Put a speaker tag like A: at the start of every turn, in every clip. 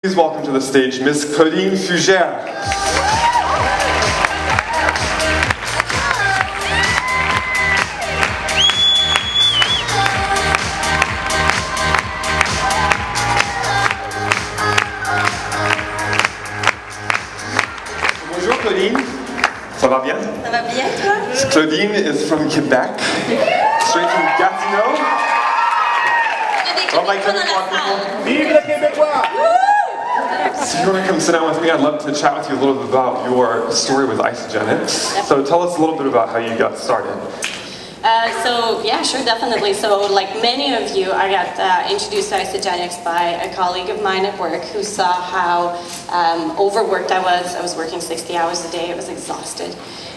A: Please welcome to the stage Miss Claudine Fugere. Bonjour Claudine, ça va bien?
B: Ça va bien toi?
A: Claudine is from Quebec, straight from Gatineau. Oh my goodness,
C: Vive le Québécois!
A: so if you want to come sit down with me, I'd love to chat with you a little bit about your story with Isogenics. So tell us a little bit about how you got started.
B: Yeah, sure, definitely. So like many of you, I got introduced to Isogenics by a colleague of mine at work who saw how overworked I was. I was working 60 hours a day. I was exhausted.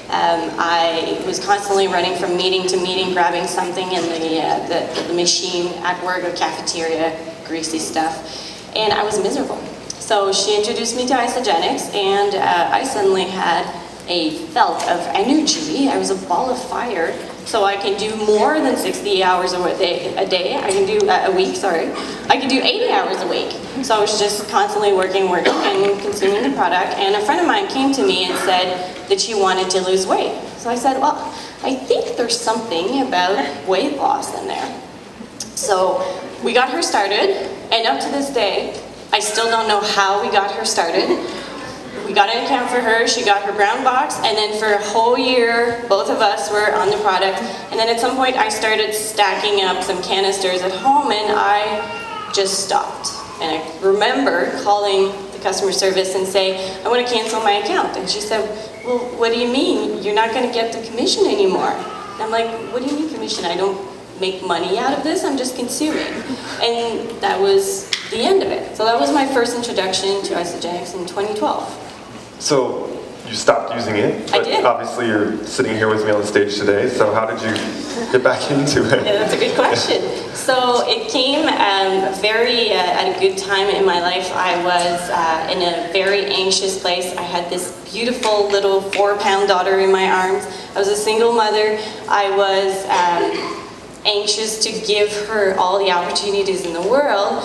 B: I was constantly running from meeting to meeting, grabbing something in the machine at work or cafeteria, greasy stuff, and I was miserable. So she introduced me to Isogenics, and I suddenly had a felt of energy. I was a ball of fire. So I can do more than 60 hours a day. I can do a week. Sorry, I can do 80 hours a week. So I was just constantly working, and consuming the product. And a friend of mine came to me and said that she wanted to lose weight. So I said, well, I think there's something about weight loss in there. So we got her started, and up to this day, I still don't know how we got her started. We got an account for her, she got her brown box, and then for a whole year, both of us were on the product. And then at some point, I started stacking up some canisters at home, and I just stopped. And I remember calling the customer service and saying, I want to cancel my account. And she said, well, what do you mean? You're not going to get the commission anymore. And I'm like, what do you mean commission? I don't make money out of this, I'm just consuming. And that was the end of it. So that was my first introduction to Isogenics in 2012.
A: So you stopped using it,
B: I
A: but
B: did.
A: obviously you're sitting here with me on the stage today, so how did you get back into it?
B: Yeah, that's a good question. So it came very at a good time in my life. I was in a very anxious place. I had this beautiful little 4-pound daughter in my arms. I was a single mother. I was anxious to give her all the opportunities in the world,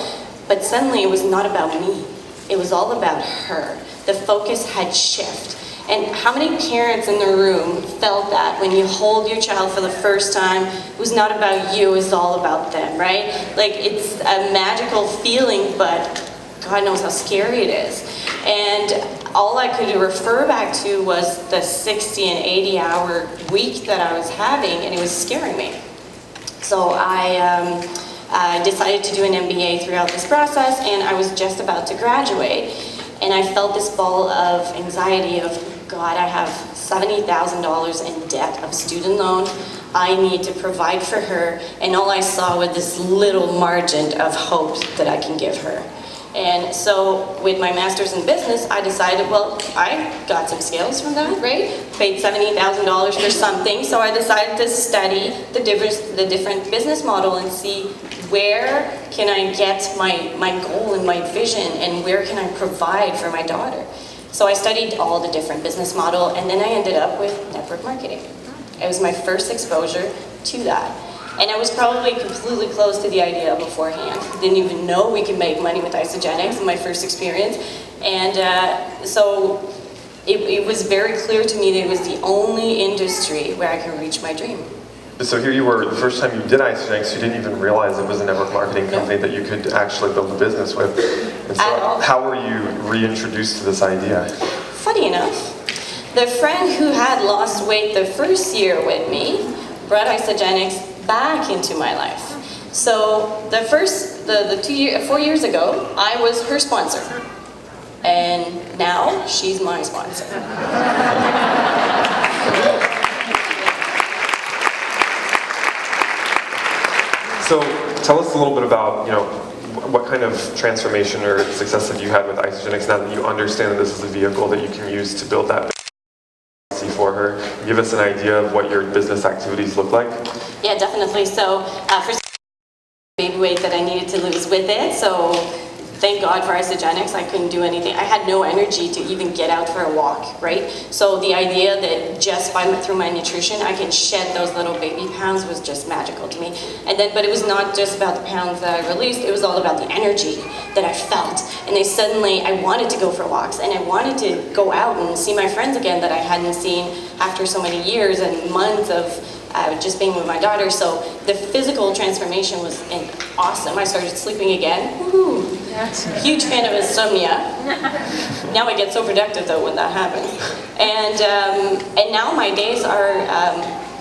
B: but suddenly it was not about me. It was all about her. The focus had shifted. And how many parents in the room felt that when you hold your child for the first time, it was not about you, it was all about them, right? Like, it's a magical feeling, but God knows how scary it is. And all I could refer back to was the 60 and 80 hour week that I was having, and it was scaring me. So I decided to do an MBA throughout this process, and I was just about to graduate. And I felt this ball of anxiety of, God, I have $70,000 in debt of student loan. I need to provide for her. And all I saw was this little margin of hope that I can give her. And so with my master's in business, I decided, well, I got some skills from that, right? Paid $70,000 for something. So I decided to study the different business model and see where can I get my goal and my vision, and where can I provide for my daughter. So I studied all the different business model, and then I ended up with network marketing. It was my first exposure to that. And I was probably completely close to the idea beforehand. Didn't even know we could make money with Isogenics in my first experience. And so it was very clear to me that it was the only industry where I could reach my dream.
A: So here you were, the first time you did Isogenics, you didn't even realize it was a network marketing company that you could actually build a business with. And so how were you reintroduced to this idea?
B: Funny enough, the friend who had lost weight the first year with me brought Isogenics back into my life. So the 4 years ago, I was her sponsor. And now she's my sponsor.
A: So tell us a little bit about, what kind of transformation or success have you had with Isogenics now that you understand that this is a vehicle that you can use to build that business for her? Give us an idea of what your business activities look like.
B: Yeah, definitely. So for baby weight that I needed to lose with it, so thank God for Isogenics, I couldn't do anything. I had no energy to even get out for a walk, right? So the idea that just through my nutrition, I can shed those little baby pounds was just magical to me. And then, but it was not just about the pounds that I released, it was all about the energy that I felt. And I wanted to go for walks, and I wanted to go out and see my friends again that I hadn't seen after so many years and months of just being with my daughter. So the physical transformation was awesome. I started sleeping again. Woohoo! Huge fan of insomnia. Now I get so productive though when that happens. And now my days are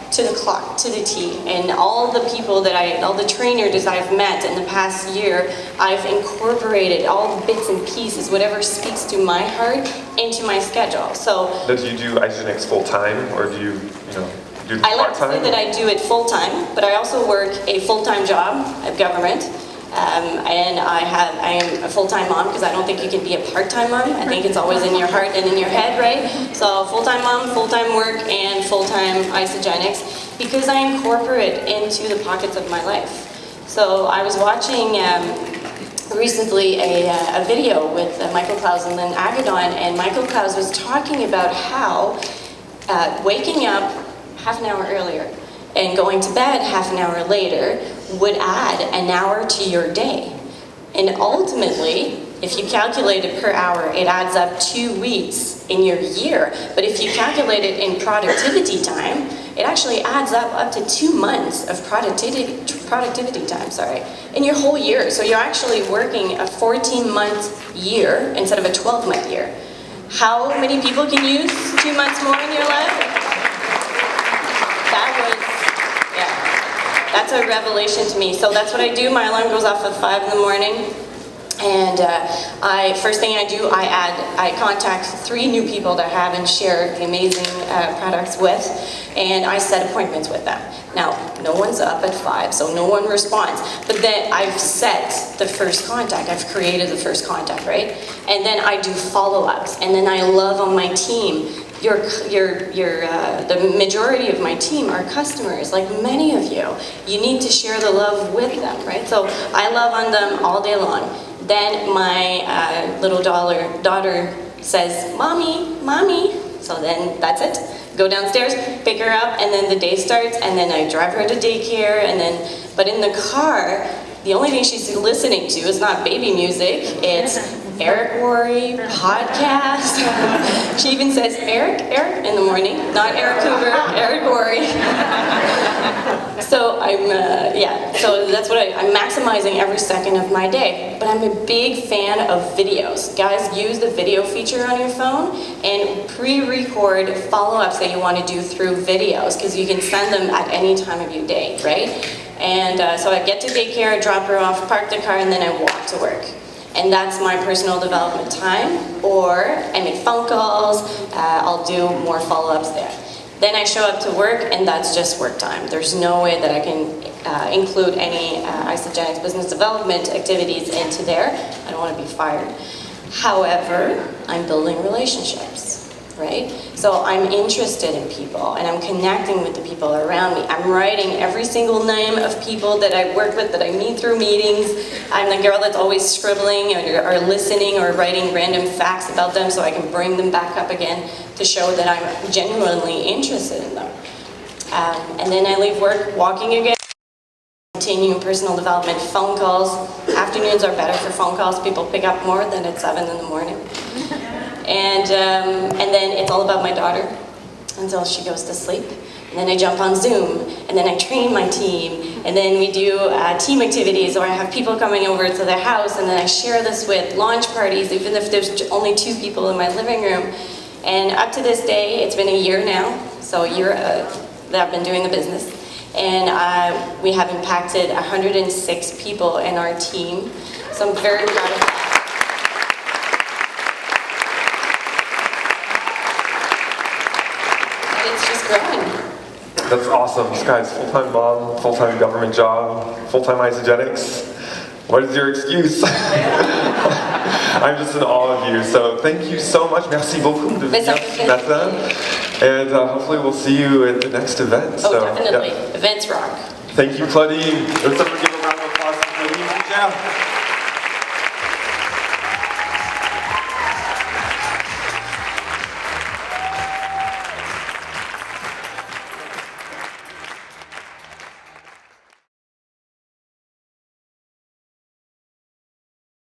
B: to the clock, to the T. And all the people all the trainers I've met in the past year, I've incorporated all the bits and pieces, whatever speaks to my heart, into my schedule. So.
A: Do you do Isogenics full time, or do you do
B: I like to
A: part-time?
B: say that I do it full time, but I also work a full-time job at government. And I am a full-time mom, because I don't think you can be a part-time mom. I think it's always in your heart and in your head, right? So full-time mom, full-time work, and full-time Isogenics, because I incorporate into the pockets of my life. So I was watching recently a video with Michael Klaus and Lynn Agadon, and Michael Klaus was talking about how waking up half an hour earlier and going to bed half an hour later would add an hour to your day. And ultimately, if you calculate it per hour, it adds up 2 weeks in your year. But if you calculate it in productivity time, it actually adds up to 2 months of productivity time, in your whole year. So you're actually working a 14-month year instead of a 12-month year. How many people can use 2 months more in your life? That's a revelation to me. So that's what I do. My alarm goes off at 5 in the morning. And first thing I do, I contact 3 new people that I haven't shared the amazing products with, and I set appointments with them. Now, no one's up at 5, so no one responds. But then I've set the first contact. I've created the first contact, right? And then I do follow-ups. And then I love on my team. The majority of my team are customers, like many of you. You need to share the love with them, right? So I love on them all day long. Then my little daughter says, "Mommy, Mommy." So then that's it. Go downstairs, pick her up, and then the day starts, and then I drive her to daycare, but in the car, the only thing she's listening to is not baby music, it's Eric Worre podcast. She even says Eric in the morning, not Eric Hoover, Eric Worre. So so that's what I'm maximizing every second of my day. But I'm a big fan of videos. Guys, use the video feature on your phone and pre-record follow-ups that you want to do through videos, because you can send them at any time of your day, right? And so I get to daycare, drop her off, park the car, and then I walk to work. And that's my personal development time. Or I make phone calls, I'll do more follow-ups there. Then I show up to work, and that's just work time. There's no way that I can include any Isogenics business development activities into there. I don't want to be fired. However, I'm building relationships, right? So I'm interested in people, and I'm connecting with the people around me. I'm writing every single name of people that I work with, that I meet through meetings. I'm the girl that's always scribbling or listening or writing random facts about them so I can bring them back up again to show that I'm genuinely interested in them. And then I leave work walking again. Continuing personal development, phone calls. Afternoons are better for phone calls. People pick up more than at 7 in the morning. And then it's all about my daughter until she goes to sleep. And then I jump on Zoom, and then I train my team, and then we do team activities, or I have people coming over to the house, and then I share this with launch parties, even if there's only 2 people in my living room. And up to this day, it's been a year now, so a year that I've been doing the business. And we have impacted 106 people in our team, so I'm very proud of that. And it's just growing.
A: That's awesome. This guy's full-time mom, full-time government job, full-time Isogenics. What is your excuse? I'm just in awe of you. So thank you so much. Merci beaucoup de venir ce matin. And hopefully we'll see you at the next event.
B: Oh,
A: so,
B: definitely.
A: Yeah.
B: Events rock.
A: Thank you, Claudine. Let's give a round of applause to Claudine Fugere.